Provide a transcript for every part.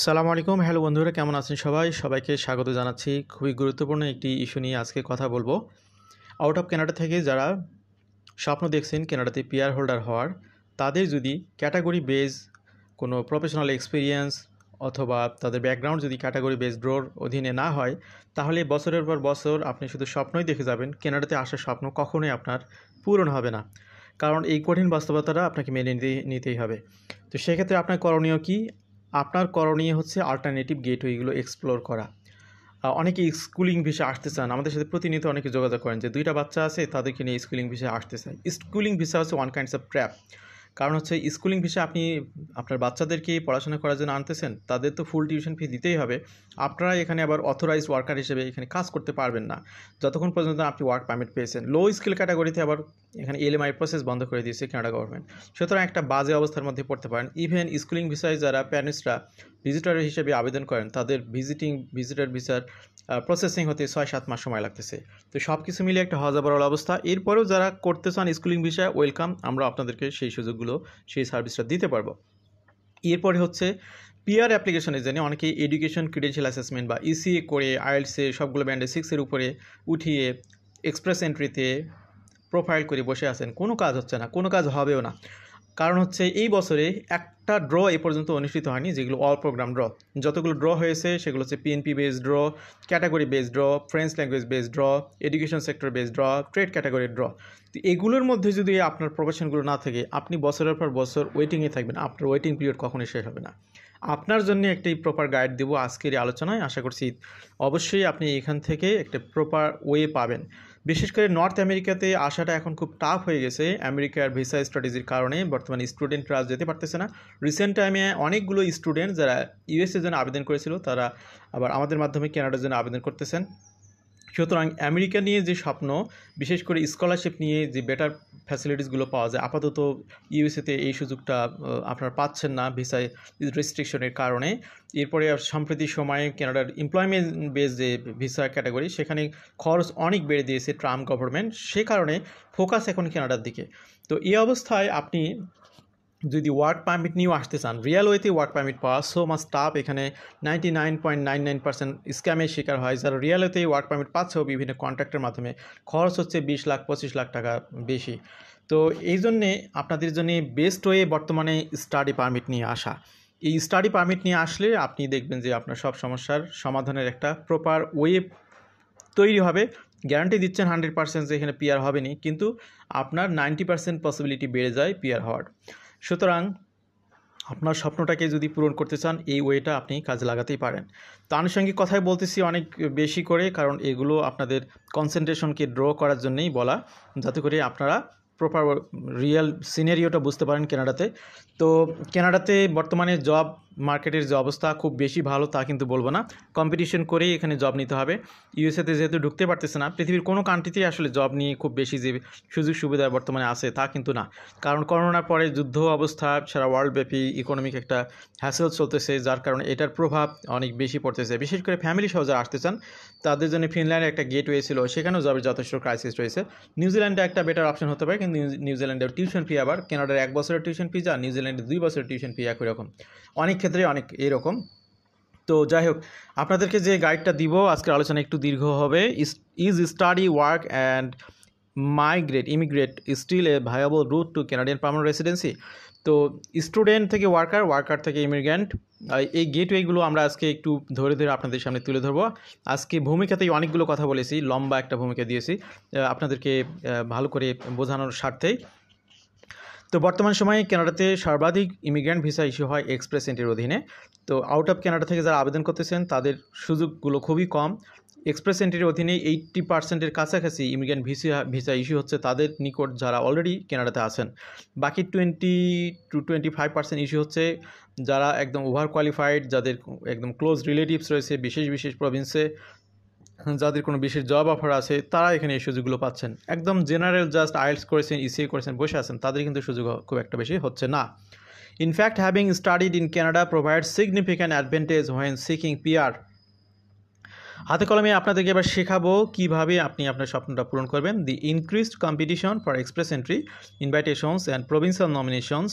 সালামু আলাইকুম। হ্যালো বন্ধুরা, কেমন আছেন সবাই? সবাইকে স্বাগত জানাচ্ছি। খুবই গুরুত্বপূর্ণ একটি ইস্যু নিয়ে আজকে কথা বলবো। আউট অফ কানাডা থেকে যারা স্বপ্ন দেখছেন কানাডাতে পিআর হোল্ডার হওয়ার, তাদের যদি ক্যাটাগরি বেস কোনো প্রফেশনাল এক্সপিরিয়েন্স অথবা তাদের ব্যাকগ্রাউন্ড যদি ক্যাটাগরি বেস ড্রোর অধীনে না হয়, তাহলে বছরের পর বছর আপনি শুধু স্বপ্নই দেখে যাবেন। কানাডাতে আসার স্বপ্ন কখনোই আপনার পূরণ হবে না, কারণ এই কঠিন বাস্তবতাটা আপনাকে মেনে নিতেই হবে। তো সেক্ষেত্রে আপনার করণীয় কী? আপনার করণীয় হচ্ছে অল্টারনেটিভ গেটওয়েগুলো এক্সপ্লোর করা। অনেকে স্কুলিং ভিসা আসতে চান, আমাদের সাথে প্রতিনিয়ত অনেকে যোগাযোগ করেন যে 2টা বাচ্চা আছে, তাদেরকে নিয়ে স্কুলিং ভিসা আসতে চায়। স্কুলিং ভিসা হচ্ছে ওয়ান কাইন্ডস অফ ট্র্যাপ। কারণ হচ্ছে স্কুলিং ভিসা আপনি আপনার বাচ্চাদেরকে পড়াশোনা করার জন্য আনতেছেন, তাদের তো ফুল টিউশন ফি দিতেই হবে। আপনারা এখানে আবার অথরাইজড ওয়ার্কার হিসেবে এখানে কাজ করতে পারবেন না যতক্ষণ পর্যন্ত আপনি ওয়ার্ক পারমিট পেয়েছেন। লো স্কিল ক্যাটাগরিতে আবার এখানে এলএমআই প্রসেস বন্ধ করে দিয়েছে কানাডা গভর্নমেন্ট। সুতরাং একটা বাজে অবস্থার মধ্যে পড়তে পারেন। ইভেন স্কুলিং ভিসায় যারা প্যারেন্টসরা ভিজিটর হিসেবে আবেদন করেন, তাদের ভিজিটর ভিসার প্রসেসিং হতে 6-7 মাস সময় লাগতেছে। তো সব কিছু মিলিয়ে একটা হযবরল অবস্থা। এরপরেও যারা করতে চান স্কুলিং ভিসা, ওয়েলকাম, আমরা আপনাদেরকে সেই সুযোগগুলো, সেই সার্ভিসটা দিতে পারবো। এরপরে হচ্ছে পিআর অ্যাপ্লিকেশনের জন্য অনেকেই এডুকেশন ক্রিডেন্সিয়াল অ্যাসেসমেন্ট বা ইসিএ করে আইএলটিএসে সবগুলো ব্যান্ডে 6-এর উপরে উঠিয়ে এক্সপ্রেস এন্ট্রিতে প্রোফাইল করে বসে আছেন। কোনো কাজ হচ্ছে না, কোনো কাজ হবেও না। কারণ হচ্ছে এই বছরে একটা ড্র এ পর্যন্ত অনুষ্ঠিত হয়নি, যেগুলো অল প্রোগ্রাম ড্র। যতগুলো ড্র হয়েছে সেগুলো হচ্ছে PNP based draw, category based draw, French language based draw, education sector based draw, trade category draw. তো এগুলোর মধ্যে যদি আপনার প্রফেশনগুলো না থাকে, আপনি বছরের পর বছর ওয়েটিংয়ে থাকবেন। আপনার ওয়েটিং পিরিয়ড কখনোই শেষ হবে না। আপনার জন্য একটি প্রপার গাইড দেবো আজকের এই আলোচনায়। আশা করছি অবশ্যই আপনি এখান থেকে একটা প্রপার ওয়ে পাবেন। বিশেষ করে নর্থ আমেরিকাতে আসাটা এখন খুব টাফ হয়ে গেছে আমেরিকার ভিসা স্ট্র্যাটেজির কারণে। বর্তমানে স্টুডেন্টরা যেতে পারতেছে না। রিসেন্ট টাইমে অনেকগুলো স্টুডেন্ট যারা ইউএসএর জন্য আবেদন করেছিল, তারা আবার আমাদের মাধ্যমে কানাডার জন্য আবেদন করতেছেন। সুতরাং আমেরিকা নিয়ে যে স্বপ্ন, বিশেষ করে স্কলারশিপ নিয়ে যে বেটার ফ্যাসিলিটিসগুলো পাওয়া যায়, আপাতত ইউএসএতে এই সুযোগটা আপনারা পাচ্ছেন না ভিসায় রেস্ট্রিকশনের কারণে। এরপরে সাম্প্রতিক সময়ে কানাডার এমপ্লয়মেন্ট বেস যে ভিসা ক্যাটাগরি, সেখানে খরচ অনেক বেড়ে দিয়েছে ট্রাম্প গভর্নমেন্ট। সে কারণে ফোকাস এখন কানাডার দিকে। তো এই অবস্থায় আপনি যদি ওয়ার্ক পারমিট নিয়েও আসতে চান, রিয়েল ওয়েতে ওয়ার্ক পারমিট পাওয়া সো মাচ টাফ। এখানে 99.99% স্ক্যামের শিকার হয়। যারা রিয়েল ওয়েতে ওয়ার্ক পারমিট পাচ্ছেও বিভিন্ন কন্ট্রাক্টের মাধ্যমে, খরচ হচ্ছে 20 লাখ 25 লাখ টাকা বেশি। তো এই জন্যে আপনাদের জন্য বেস্ট ওয়ে বর্তমানে স্টাডি পারমিট নিয়ে আসা। এই স্টাডি পারমিট নিয়ে আসলে আপনি দেখবেন যে আপনার সব সমস্যার সমাধানের একটা প্রপার ওয়ে তৈরি হবে। গ্যারান্টি দিচ্ছেন 100% যে এখানে পিআর হবে নি, কিন্তু আপনার 90% পসিবিলিটি বেড়ে যায় পিআর হওয়ার। সুতরাং আপনার স্বপ্নটাকে যদি পূরণ করতে চান, এই ওয়েটা আপনি কাজে লাগাতেই পারেন। তো আনুষঙ্গিক কথাই বলতেছি অনেক বেশি করে, কারণ এগুলো আপনাদের কনসেন্ট্রেশনকে ড্র করার জন্যই বলা, যাতে করে আপনারা প্রপার রিয়েল সিনারিওটা বুঝতে পারেন কানাডাতে। তো কানাডাতে বর্তমানে জব মার্কেটের যে অবস্থা খুব বেশি ভালো তা কিন্তু বলবো না। কম্পিটিশন করেই এখানে জব নিতে হবে। ইউএসএতে যেহেতু ঢুকতে পারতেছে না, পৃথিবীর কোনো কান্ট্রিতেই আসলে জব নিয়ে খুব বেশি যে সুযোগ সুবিধা বর্তমানে আছে তা কিন্তু না। কারণ করোনার পরে যুদ্ধ অবস্থা, সারা ওয়ার্ল্ডব্যাপী ইকোনমিক একটা হ্যাসেল চলতেছে, যার কারণে এটার প্রভাব অনেক বেশি পড়তেছে। বিশেষ করে ফ্যামিলি সহ যারা আসতে চান, তাদের জন্য ফিনল্যান্ডে একটা গেটওয়ে ছিল, সেখানেও জবের যথেষ্ট ক্রাইসিস রয়েছে। নিউজিল্যান্ডে একটা বেটার অপশন হতে পারে, কিন্তু নিউজিল্যান্ডের টিউশন ফি আবার কানাডার 1 বছরের টিউশন ফি যা, নিউজিল্যান্ডে 2 বছরের টিউশন ফি একই রকম, অনেক ক্ষেত্রে অনেক এরকম। তো যাই হোক, আপনাদেরকে যে গাইডটা দিব আজকের আলোচনা একটু দীর্ঘ হবে। Is study work and immigrate still a viable route to Canadian permanent residency? তো স্টুডেন্ট থেকে ওয়ার্কার থেকে ইমিগ্রেন্ট, এই গেটওয়েগুলো আমরা আজকে একটু ধরে ধরে আপনাদের সামনে তুলে ধরবো। আজকে ভূমিকাতেই অনেকগুলো কথা বলেছি, লম্বা একটা ভূমিকা দিয়েছি আপনাদেরকে ভালো করে বোঝানোর স্বার্থেই। তো বর্তমান সময়ে কানাডাতে সর্বাধিক ইমিগ্রেন্ট ভিসা ইস্যু হয় এক্সপ্রেস এন্ট্রির অধীনে। তো আউট অফ কানাডা থেকে যারা আবেদন করতেছেন, তাদের সুযোগগুলো খুবই কম। এক্সপ্রেস এন্ট্রির অধীনে 80%-এর কাছাকাছি ইমিগ্রেন্ট ভিসা ইস্যু হচ্ছে তাদের নিকট যারা অলরেডি কানাডাতে আছেন। বাকি 20-25% ইস্যু হচ্ছে যারা একদম ওভার কোয়ালিফাইড, যাদের একদম ক্লোজ রিলেটিভস রয়েছে বিশেষ প্রভিন্সে, যাদের কোনো বিশেষ জব অফার আছে, তারা এখানে এই সুযোগগুলো পাচ্ছেন। একদম জেনারেল জাস্ট আইএলটিএস করেছেন, ইসিএ করেছেন, বসে আছেন, তাদের কিন্তু সুযোগ খুব একটা বেশি হচ্ছে না। In fact having studied in Canada provides significant advantage when seeking PR. হাতে কলমে আপনাদেরকে এবার শেখাবো কীভাবে আপনি আপনার স্বপ্নটা পূরণ করবেন। The increased competition for express entry invitations and provincial nominations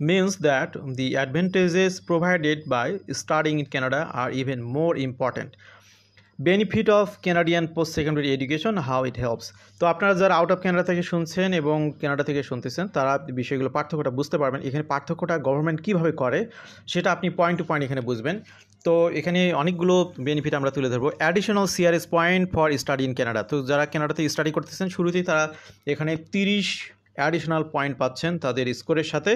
means that the advantages provided by studying in Canada are even more important. Benefit of Canadian post secondary education, how it helps. তো আপনারা যারা out of Canada থেকে শুনছেন এবং Canada থেকে শুনতেছেন তারা বিষয়গুলো পার্থক্যটা বুঝতে পারবেন। এখানে পার্থক্যটা গভর্নমেন্ট কীভাবে করে সেটা আপনি পয়েন্ট টু পয়েন্ট এখানে বুঝবেন। তো এখানে অনেকগুলো বেনিফিট আমরা তুলে ধরবো। Additional CRS point for study in Canada. তো যারা ক্যানাডাতে স্টাডি করতেছেন শুরুতেই তারা এখানে 30 অ্যাডিশনাল পয়েন্ট পাচ্ছেন তাদের স্কোরের সাথে,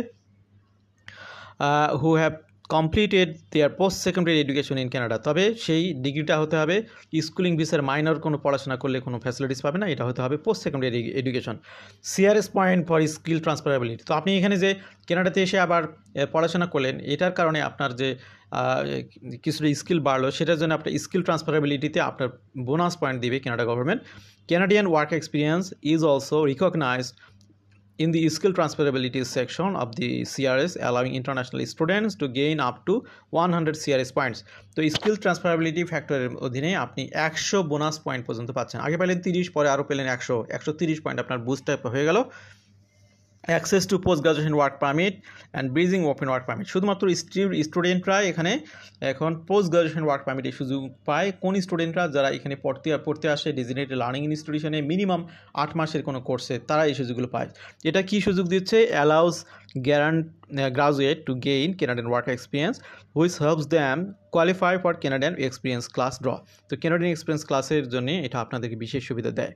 who have completed their post secondary education in Canada. তবে সেই ডিগ্রিটা হতে হবে স্কুলিং ভিসার মাইনর কোনো পড়াশোনা করলে কোনো ফ্যাসিলিটিস পাবে না, এটা হতে হবে post secondary education. CRS point for skill ট্রান্সফারেবিলিটি। তো আপনি এখানে যে ক্যানাডাতে এসে আবার পড়াশোনা করলেন এটার কারণে আপনার যে কিছুটা স্কিল বাড়লো সেটার জন্য আপনার স্কিল ট্রান্সফারেবিলিটিতে আপনার বোনাস পয়েন্ট দিবে Canada government. Canadian work experience is also recognised in the skill transferability section of the CRS, allowing international students to gain up to 100 CRS points. তো স্কিল ট্রান্সফারেবিলিটি ফ্যাক্টরের অধীনে আপনি 100 বোনাস পয়েন্ট পর্যন্ত পাচ্ছেন। আগে পেলেন 30, পরে আরও পেলেন 130 পয়েন্ট আপনার বুস্ট হয়ে গেল। Access to post graduation work permit and bridging open work permit. শুধুমাত্র স্টুডেন্টরা এখানে এখন পোস্ট গ্রাজুয়েশন ওয়ার্ক পারমিটের সুযোগ পায়। কোন স্টুডেন্টরা যারা এখানে পড়তে আসে ডেজিগনেটেড লার্নিং ইনস্টিটিউশনে মিনিমাম 8 মাসের কোনো কোর্সে, তারা এই সুযোগগুলো পায়। এটা কি সুযোগ দিচ্ছে? Allows graduate to gain Canadian work experience which helps them qualify for Canadian experience class draw. তো ক্যানাডিয়ান এক্সপিরিয়েন্স ক্লাসের জন্য এটা আপনাদেরকে বিশেষ সুবিধা দেয়।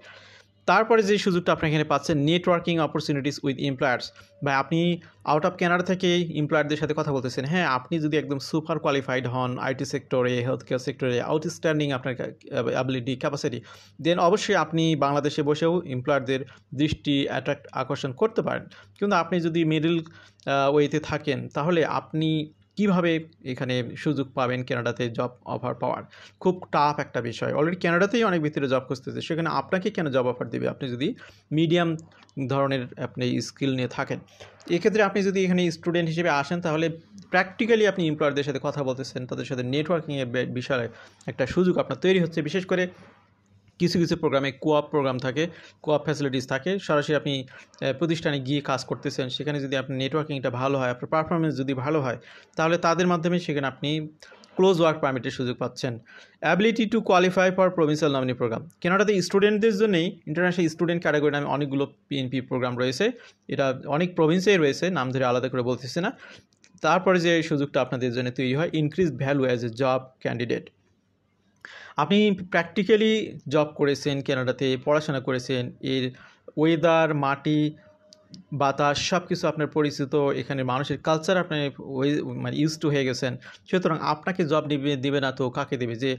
তারপরে যে সুযোগটা আপনি এখানে পাচ্ছেন নেটওয়ার্কিং অপরচুনিটিস উইথ এমপ্লয়ার্স। বা আপনি আউট অফ ক্যানাডা থেকে এমপ্লয়ারদের সাথে কথা বলতেছেন। হ্যাঁ, আপনি যদি একদম সুপার কোয়ালিফাইড হন আইটি সেক্টরে, হেলথ কেয়ার সেক্টরে, আউটস্ট্যান্ডিং আপনার অ্যাবিলিটি ক্যাপাসিটি, দেন অবশ্যই আপনি বাংলাদেশে বসেও এমপ্লয়ারদের দৃষ্টি আকর্ষণ করতে পারেন। কিন্তু আপনি যদি মিডল ওয়েতে থাকেন তাহলে আপনি কিভাবে এখানে সুযোগ পাবেন ক্যানাডাতে জব অফার পাওয়ার? খুব টাফ একটা বিষয়। অলরেডি ক্যানাডাতেই অনেক ভিতরে জব খুঁজতেছে, সেখানে আপনাকে কেন জব অফার দেবে আপনি যদি মিডিয়াম ধরনের আপনি স্কিল নিয়ে থাকেন? এক্ষেত্রে আপনি যদি এখানে স্টুডেন্ট হিসেবে আসেন তাহলে প্র্যাকটিক্যালি আপনি এমপ্লয়ারদের সাথে কথা বলতেছেন, তাদের সাথে নেটওয়ার্কিংয়ের বিষয়ে একটা সুযোগ আপনার তৈরি হচ্ছে। বিশেষ করে কিছু কিছু প্রোগ্রামে কোঅপ প্রোগ্রাম থাকে, কোঅপ ফ্যাসিলিটিস থাকে, সরাসরি আপনি প্রতিষ্ঠানে গিয়ে কাজ করতেছেন, সেখানে যদি আপনার নেটওয়ার্কিংটা ভালো হয়, আপনার পারফরমেন্স যদি ভালো হয়, তাহলে তাদের মাধ্যমে সেখানে আপনি ক্লোজ ওয়ার্ক পারমিটের সুযোগ পাচ্ছেন। Ability to qualify for provincial nominee program. কানাডাতে স্টুডেন্টদের জন্যই ইন্টারন্যাশনাল স্টুডেন্ট ক্যাটাগরি নামে অনেকগুলো পিএনপি প্রোগ্রাম রয়েছে। এটা অনেক প্রভিন্সেই রয়েছে, নাম ধরে আলাদা করে বলতেছি না। তারপরে যে সুযোগটা আপনাদের জন্য তৈরি হয়, increase value as a job candidate. আপনি প্র্যাকটিক্যালি জব করেছেন ক্যানাডাতে, পড়াশোনা করেছেন, এর ওয়েদার, মাটি, বাতাস সব কিছু আপনার পরিচিত, এখানে মানুষের কালচার আপনি মানে ইউজ টু হয়ে গেছেন। সুতরাং আপনাকে জব দেবে না তো কাকে দেবে? যে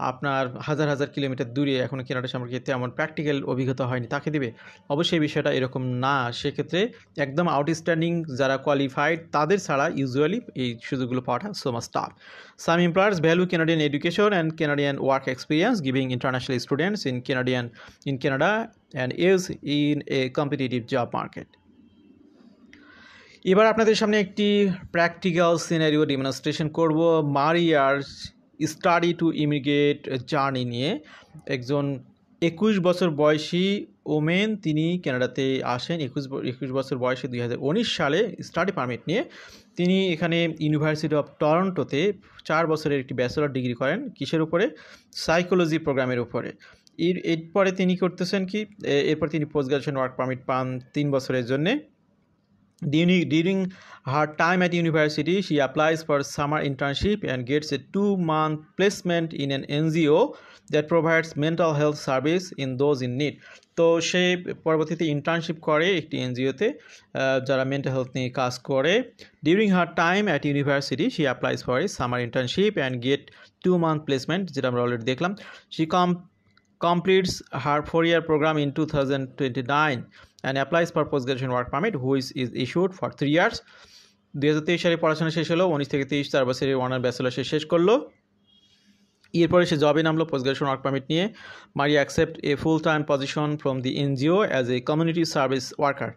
আপনার হাজার হাজার কিলোমিটার দূরে এখনও ক্যানাডা সম্পর্কে তেমন প্র্যাকটিক্যাল অভিজ্ঞতা হয়নি, তাকে দেবে? অবশ্যই বিষয়টা এরকম না। সেক্ষেত্রে একদম আউটস্ট্যান্ডিং যারা কোয়ালিফাইড তাদের ছাড়া ইউজুয়ালি এই সুযোগগুলো পাওয়াটা so much tough. Some employers value Canadian education and Canadian work experience, giving international students in Canada and is in a competitive job market. এবার আপনাদের সামনে একটি প্র্যাকটিক্যাল সিনারিও ডেমনস্ট্রেশন করব মারিয়ার স্টাডি টু ইমিগ্রেট জার্নি নিয়ে। একজন 21 বছর বয়সী women, তিনি ক্যানাডাতে আসেন 21 বছর বয়সে 2019 সালে স্টাডি পারমিট নিয়ে। তিনি এখানে ইউনিভার্সিটি অফ টরন্টোতে 4 বছরের একটি ব্যাচেলর ডিগ্রি করেন। কিসের উপরে? সাইকোলজি প্রোগ্রামের উপরে। এরপরে তিনি করতেছেন কি, এরপর তিনি পোস্ট গ্রাজুয়েশন ওয়ার্ক পারমিট পান 3 বছরের জন্যে। During her time at university, she applies for summer internship and gets a 2-month placement in an NGO that provides mental health service in those in need. তো সে পরবর্তীতে internship করে একটি এনজিওতে যারা mental health নিয়ে কাজ করে। During her time at university, she applies for a summer internship and get 2-month placement, যেটা আমরা অলরেডি দেখলাম। She completes her 4-year program in 2029 and applies for post-graduation work permit, which is issued for 3 years. 2023 সালে পড়াশোনা শেষ হলো, 19 থেকে 23 4 বছরের honour bachelor সে শেষ করলো। এরপরে সে জবে নামলো পোস্ট গ্রাজুয়েশন ওয়ার্ক পারমিট নিয়ে। মারিয়া accept A full time position from the NGO as a community service worker.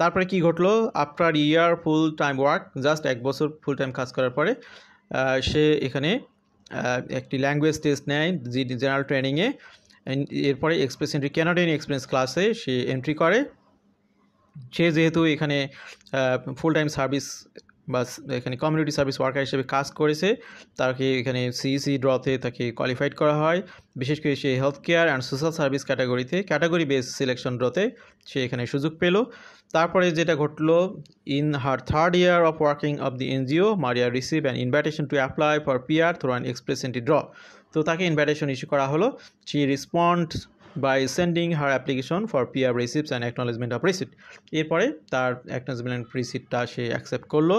তারপরে কি ঘটলো? আফটার ইয়ার ফুল টাইম ওয়ার্ক, জাস্ট 1 বছর ফুল টাইম কাজ করার পরে সে এখানে একটি ল্যাঙ্গুয়েজ টেস্ট নেয় জেনারেল ট্রেনিংয়ে। এরপরে ক্যানাডিয়ান এক্সপিরিয়েন্স ক্লাসে সে এন্ট্রি করে। সে যেহেতু এখানে ফুল টাইম সার্ভিস বা এখানে কমিউনিটি সার্ভিস ওয়ার্কার হিসেবে কাজ করেছে, তাকে এখানে সিইসি ড্রতে তাকে কোয়ালিফাইড করা হয়। বিশেষ করে সে health care and social service ক্যাটাগরিতে ক্যাটাগরি বেস সিলেকশন ড্রতে সে এখানে সুযোগ পেল। তারপরে যেটা ঘটলো, in her third year of working of the NGO, Maria receive an invitation to apply for PR through an express entry draw. তো তাকে ইনভাইটেশন ইস্যু করা হলো। She respond by sending her application for PR receipts and acknowledgement of receipt. এরপরে তার acknowledgement রিসিপ্টটা সে accept করলো।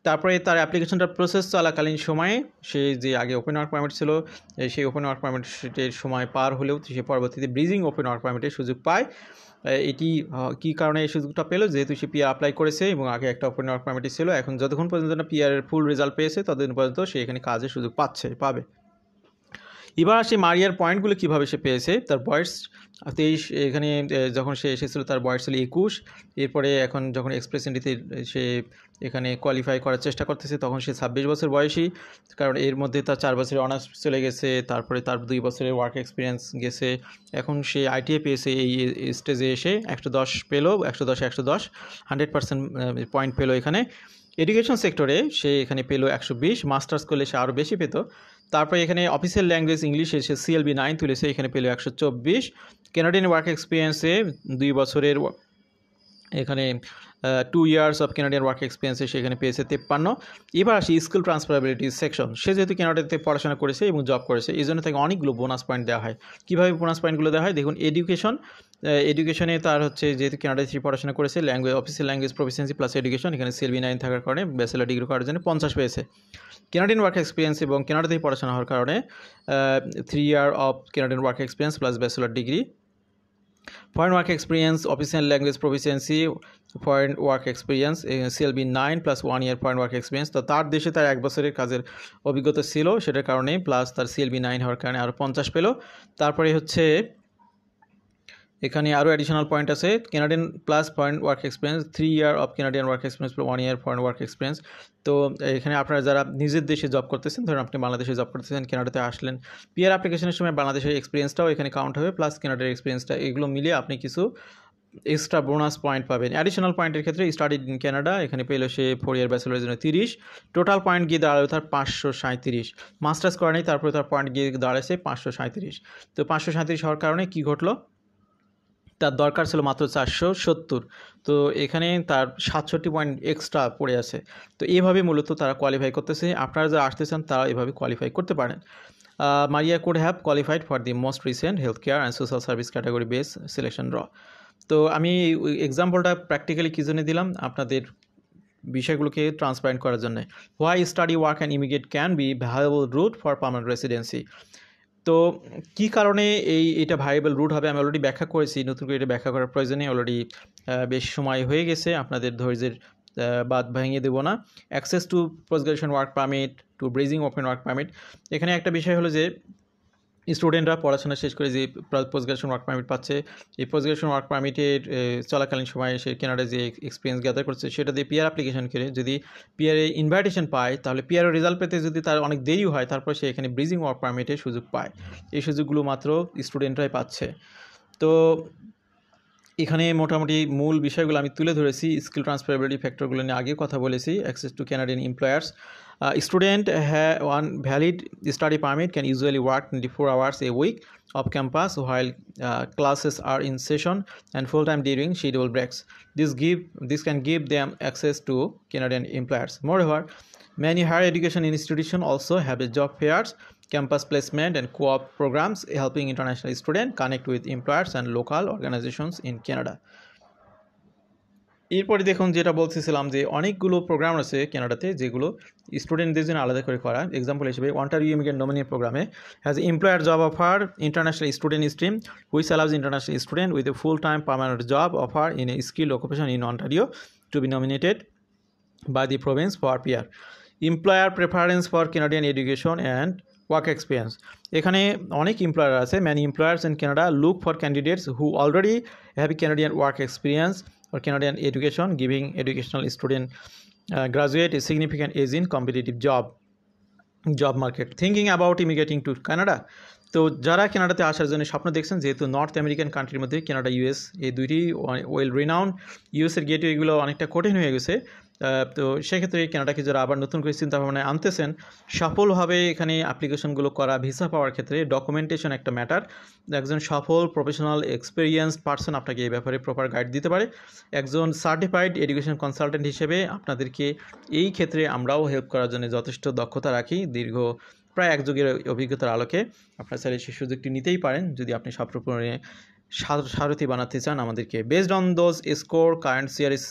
তারপরে তার অ্যাপ্লিকেশনটার process চলাকালীন সময়ে সে যে আগে ওপেন ওয়ার্ক পারমিট ছিল, সেই ওপেন ওয়ার্ক পারমিটের সময় পার হলেও সে পরবর্তীতে ব্রিজিং ওপেন ওয়ার্ক পারমিটের সুযোগ পায়। এটি কী কারণে এই সুযোগটা পেলো, যেহেতু সে পিআর অ্যাপ্লাই করেছে এবং আগে একটা ওপেন ওয়ার্ক পারমিট ছিল, এখন যতক্ষণ পর্যন্ত না পিআরের ফুল রেজাল্ট পেয়েছে ততদিন পর্যন্ত সে এখানে কাজের সুযোগ পাবে। এবার আসে মারিয়ার পয়েন্টগুলো কীভাবে সে পেয়েছে। তার বয়স 23, এখানে যখন সে এসেছিলো তার বয়স ছিল 21। এরপরে এখন যখন এক্সপ্রেস এন্ট্রিতে সে এখানে কোয়ালিফাই করার চেষ্টা করতেছে তখন সে 26 বছর বয়সী, কারণ এর মধ্যে তার 4 বছরের অনার্স চলে গেছে, তারপরে তার 2 বছরের ওয়ার্ক এক্সপিরিয়েন্স গেছে। এখন সে আইটিআই পেয়েছে, এই স্টেজে এসে 110 পেলো, 110 100% পয়েন্ট পেলো এখানে। এডুকেশন সেক্টরে সে এখানে পেলো 120, মাস্টার্স করলে সে আরও বেশি পেত। তারপরে এখানে অফিসিয়াল ল্যাঙ্গুয়েজ ইংলিশে সে CLB 9 তুলেছে, এখানে পেলো 124। কানাডিয়ান ওয়ার্ক এক্সপিরিয়েন্সে 2 বছরের এখানে 2 ইয়ার্স অফ কানাডিয়ান ওয়ার্ক এক্সপিরিয়েন্সে সেখানে পেয়েছে 53। এবার আসি স্কিল ট্রান্সফারেবিলিটি সেকশন। সে যেহেতু কানাডাতে পড়াশোনা করেছে এবং জব করেছে, এই জন্য তাকে অনেকগুলো বোনাস পয়েন্ট দেওয়া হয়। কীভাবে বোনাস পয়েন্টগুলো দেওয়া হয় দেখুন। এডুকেশনে তার হচ্ছে যেহেতু কানাডায় পড়াশোনা করেছে, official language proficiency plus education, এখানে CLB 9 থাকার কারণে ব্যাচেলর ডিগ্রি করার জন্য 50 পেয়েছে। কানাডিয়ান ওয়ার্ক এক্সপিরিয়েন্স এবং কানাডাতেই পড়াশোনা হওয়ার কারণে 3 year of Canadian work experience plus bachelor degree. Foreign work experience, official language proficiency, foreign work experience, CLB 9 plus 1 year foreign work experience. তো তার দেশে তার 1 বছরের কাজের অভিজ্ঞতা ছিল, সেটার কারণে প্লাস তার CLB 9 হওয়ার কারণে আরও 50 পেল। তারপরে হচ্ছে এখানে আরও অ্যাডিশনাল পয়েন্ট আছে, Canadian plus foreign work experience, 3 year of Canadian work experience, 1 year foreign work experience. তো এখানে আপনারা যারা নিজের দেশে জব করতেছেন, ধরুন আপনি বাংলাদেশে জব করতেছেন, কানাডাতে আসলেন, পিআর অ্যাপ্লিকেশনের সময় বাংলাদেশের এক্সপিরিয়েন্সটাও এখানে কাউন্ট হবে, প্লাস কানাডার এক্সপিরিয়েন্সটা, এগুলো মিলিয়ে আপনি কিছু এক্সট্রা বোনাস পয়েন্ট পাবেন। অ্যাডিশনাল পয়েন্টের ক্ষেত্রে স্টাডিড ইন কানাডা, এখানে পেল সে 4 ইয়ার ব্যাচেলরের জন্য 30, টোটাল পয়েন্ট গিয়ে দাঁড়ালো তার 537। মাস্টার্স করা নেই, তারপরে তার পয়েন্ট গিয়ে দাঁড়াচ্ছে 537। তো 537 হওয়ার কারণে কী ঘটলো, তার দরকার ছিল মাত্র 470, তো এখানে তার 67 পয়েন্ট এক্সট্রা পড়ে আছে। তো এইভাবে মূলত তারা কোয়ালিফাই করতেছে। আপনারা যারা আসতে চান তারা এভাবে কোয়ালিফাই করতে পারেন। মারিয়া could have qualified for the most recent health care and social service category base selection draw. তো আমি এক্সাম্পলটা প্র্যাকটিক্যালি কী জন্য দিলাম, আপনাদের বিষয়গুলোকে ট্রান্সপারেন্ট করার জন্য। Why study work and immigrate can be valuable route for permanent residency. তো কী কারণে এটা ভাইয়েবল রুট হবে আমি অলরেডি ব্যাখ্যা করেছি, নতুন করে এটা ব্যাখ্যা করার প্রয়োজনে অলরেডি বেশ সময় হয়ে গেছে, আপনাদের ধৈর্যের বাদ ভেঙে দেবো না। Access to post graduation work permit to bridging open work permit. এখানে একটা বিষয় হলো যে স্টুডেন্টরা পড়াশোনা শেষ করে যে পোস্ট গ্রাজুয়েশন ওয়ার্ক পারমিট পাচ্ছে, এই পোস্ট গ্রাজুয়েশন ওয়ার্ক পারমিটের চলাকালীন সময়ে সে কানাডায় যে এক্সপিরিয়েন্স গ্যাদার করছে সেটা দিয়ে পিআর অ্যাপ্লিকেশন করে যদি পিআরে ইনভাইটেশন পায়, তাহলে পিআরের রেজাল্ট পেতে যদি তার অনেক দেরি হয়, তারপর সে এখানে ব্রিজিং ওয়ার্ক পারমিটের সুযোগ পায়। এই সুযোগগুলো মাত্র স্টুডেন্টরাই পাচ্ছে। তো এখানে মোটামুটি মূল বিষয়গুলো আমি তুলে ধরেছি। স্কিল ট্রান্সফারেবিলিটি ফ্যাক্টরগুলো নিয়ে আগে কথা বলেছি। Access to Canadian employers, student one valid study permit can usually work 24 hours a week off campus while classes are in session and full-time during scheduled breaks. This can give them access to Canadian employers. Moreover, many higher education institutions also have a job fairs, campus placement and co-op programs helping international students connect with employers and local organizations in Canada. এরপরে দেখুন যেটা বলতেছিলাম যে অনেকগুলো programme আছে কানাডাতে যেগুলো স্টুডেন্টদের জন্য আলাদা করে করা। এক্সাম্পল হিসেবে অন্টারিও ইমিগ্রেন্ট নমিনি প্রোগ্রামে has employer job offer international student stream which allows international student with a full time permanent job offer in a skill occupation in Ontario to be nominated by the province for PR. Employer preference for Canadian education and work experience. এখানে অনেক employer আছে। Many employers in Canada look for candidates who already have Canadian work experience or Canadian education, giving educational student graduate a significant edge in competitive job market. Thinking about immigrating to Canada, তো যারা কানাডাতে আসার জন্য স্বপ্ন দেখছেন, যেহেতু north American কান্ট্রির মধ্যে কানাডা US এই দুইটি ওয়েল রিনাউন্ড, ইউএসের গেটওয়েগুলো অনেকটা কঠিন হয়ে গেছে, তো সেক্ষেত্রে কানাডাকে যারা আবার নতুন করে চিন্তাভাবনায় আনতেছেন, সফলভাবে এখানে অ্যাপ্লিকেশনগুলো করা, ভিসা পাওয়ার ক্ষেত্রে ডকুমেন্টেশন একটা ম্যাটার। একজন সফল প্রফেশনাল এক্সপেরিয়েন্সড পারসন আপনাকে এই ব্যাপারে প্রপার গাইড দিতে পারে। একজন সার্টিফাইড এডুকেশন কনসালটেন্ট হিসেবে আপনাদেরকে এই ক্ষেত্রে আমরাও হেল্প করার জন্য যথেষ্ট দক্ষতা রাখি। দীর্ঘ প্রায় 1 যুগের অভিজ্ঞতার আলোকে আপনারা চাইলে সেই সুযোগটি নিতেই পারেন যদি আপনি স্বপ্নপূরণে সারথি বানাতে চান আমাদেরকে। Based on those score, current series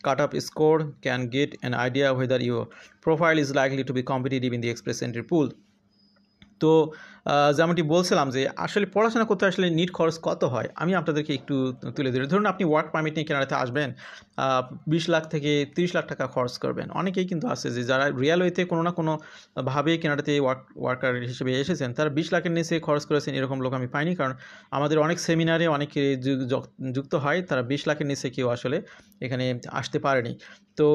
cut-off score can get an idea whether your profile is likely to be competitive in the express entry pool. তো যেমনটি বলছিলাম যে আসলে পড়াশোনা করতে আসলে নিট খরচ কত হয় আমি আপনাদেরকে একটু তুলে ধরি। ধরুন আপনি ওয়ার্ক পারমিট নিয়ে কানাডাতে আসবেন, 20 লাখ থেকে 30 লাখ টাকা খরচ করবেন। অনেকেই কিন্তু আছে যে যারা রিয়েল ওয়েতে কোনো না কোনোভাবে কানাডাতে ওয়ার্কার হিসেবে এসেছেন, তারা 20 লাখের নিচে খরচ করেছেন এরকম লোক আমি পাইনি। কারণ আমাদের অনেক সেমিনারে অনেকে যুক্ত হয়, তারা 20 লাখের নিচে কেউ আসলে এখানে আসতে পারেনি। তো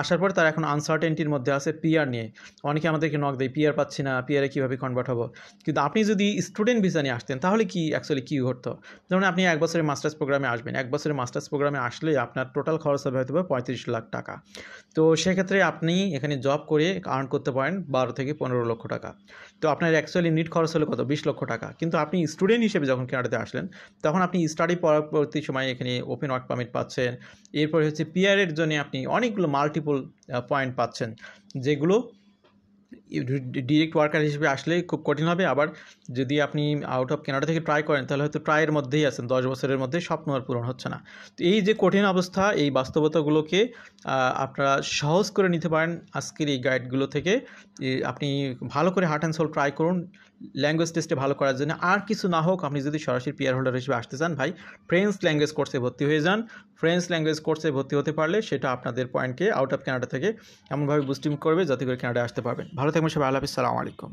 আসার পর তারা এখন আনসার্টেনটির মধ্যে আছে পিআর নিয়ে। অনেকে আমাদেরকে নক দেয়, পিআর পাচ্ছি না, পিআরে কীভাবে কনভার্ট হবো। কিন্তু আপনি যদি স্টুডেন্ট ভিসা নিয়ে আসতেন তাহলে কি অ্যাকচুয়ালি কী ঘটতো? যেমন আপনি 1 বছরের মাস্টার্স প্রোগ্রামে আসবেন, 1 বছরের মাস্টার্স প্রোগ্রামে আসলে আপনার টোটাল খরচ হবে হয়তো 35 লাখ টাকা। তো সেক্ষেত্রে আপনি এখানে জব করে আর্ন করতে পারেন 12 থেকে 15 লক্ষ টাকা। তো আপনার অ্যাকচুয়ালি নিট খরচ হলো কত? 20 লক্ষ টাকা। কিন্তু আপনি স্টুডেন্ট হিসেবে যখন কানাডাতে আসলেন, তখন আপনি স্টাডি পরবর্তী সময় এখানে ওপেন ওয়ার্ক পারমিট পাচ্ছেন। এরপরে হচ্ছে পিআরের জন্য আপনি অনেকগুলো মাল্টিপল পয়েন্ট পাচ্ছেন, যেগুলো ডিরেক্ট ওয়ার্কার হিসেবে আসলে খুব কঠিন হবে। আবার যদি আপনি আউট অফ কানাডা থেকে ট্রাই করেন তাহলে হয়তো ট্রাইয়ের মধ্যেই আছেন, 10 বছরের মধ্যে স্বপ্ন আর পূরণ হচ্ছে না। তো এই যে কঠিন অবস্থা, এই বাস্তবতাগুলোকে আপনারা সহজ করে নিতে পারেন আজকের এই গাইডগুলো থেকে। আপনি ভালো করে হার্ট অ্যান্ড সোল ট্রাই করুন ল্যাঙ্গুয়েজ টেস্টে ভালো করার জন্য। আর কিছু না হোক, আপনি যদি সরাসরি পিআর হোল্ডার হিসেবে আসতে চান, ভাই ফ্রেঞ্চ ল্যাঙ্গুয়েজ কোর্সে ভর্তি হয়ে যান। ফ্রেঞ্চ ল্যাঙ্গুয়েজ কোর্সে ভর্তি হতে পারলে সেটা আপনাদের পয়েন্টকে আউট অফ কানাডা থেকে এমনভাবে বুস্টিং করবে যাতে করে কানাডায় আসতে পারবেন। ভালো থাকবেন সবাই, আল্লাহ হাফেজ, সালামু আলাইকুম।